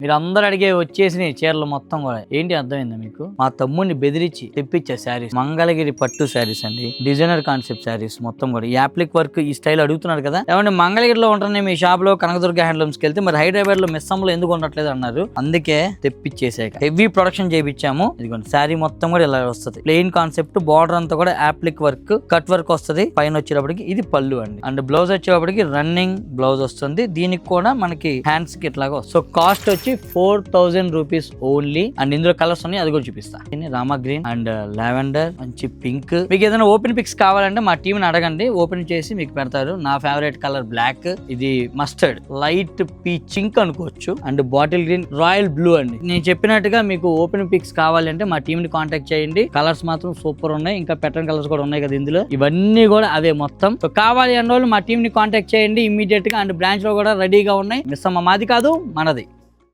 మీరు అందరు అడిగే వచ్చేసినాయి చీరలు మొత్తం కూడా. ఏంటి అర్థమైందా మీకు? మా తమ్ముడిని బెదిరించి తెప్పించే శారీస్, మంగళగిరి పట్టు శారీస్ అండి, డిజైనర్ కాన్సెప్ట్ శారీస్ మొత్తం కూడా. ఈ యాప్లిక్ వర్క్ ఈ స్టైల్ అడుగుతున్నారు కదా. ఏమంటే మంగళగిరిలో ఉంటున్నాయి మీ షాప్ లో, కనకదుర్గ హ్యాండ్లూమ్స్కి వెళ్తే, మరి హైదరాబాద్ లో మిస్సంలో ఎందుకు ఉండట్లేదు అన్నారు. అందుకే తెప్పించేసాక హెవీ ప్రొడక్షన్ చేయించాము. ఇదిగోండి శారీ మొత్తం కూడా ఇలా వస్తుంది. ప్లెయిన్ కాన్సెప్ట్, బార్డర్ అంతా కూడా యాప్లిక్ వర్క్, కట్ వర్క్ వస్తుంది. పైన వచ్చేటప్పటికి ఇది పళ్ళు అండి. అండ్ బ్లౌజ్ వచ్చేటప్పటికి రన్నింగ్ బ్లౌజ్ వస్తుంది. దీనికి కూడా మనకి హ్యాండ్స్ కి ఇట్లాగా. సో కాస్ట్ వచ్చి 4000 రూపీస్ ఓన్లీ. అండ్ ఇందులో కలర్స్ ఉన్నాయి, అది కూడా చూపిస్తా. రామా గ్రీన్ అండ్ లావెండర్, మంచి పింక్. మీకు ఏదైనా ఓపెన్ పిక్స్ కావాలంటే మా టీమ్ ని అడగండి, ఓపెన్ చేసి మీకు పెడతారు. నా ఫేవరెట్ కలర్ బ్లాక్, ఇది మస్టర్డ్, లైట్ పింక్ అనుకోవచ్చు, and bottle green, royal blue అండి. నేను చెప్పినట్టుగా మీకు ఓపెన్ పిక్స్ కావాలంటే మా టీమ్ ని కాంటాక్ట్ చేయండి. కలర్స్ మాత్రం సూపర్ ఉన్నాయి. ఇంకా ప్యాటర్న్ కలర్స్ కూడా ఉన్నాయి కదా ఇందులో. ఇవన్నీ కూడా అవే మొత్తం. సో కావాలి అన్న వాళ్ళు మా టీమ్ ని కాంటాక్ట్ చేయండి ఇమ్మీడియట్ గా. అండ్ బ్రాంచ్ లో కూడా రెడీగా ఉన్నాయి. మిస్ అమ్మ మాది కాదు, మనది.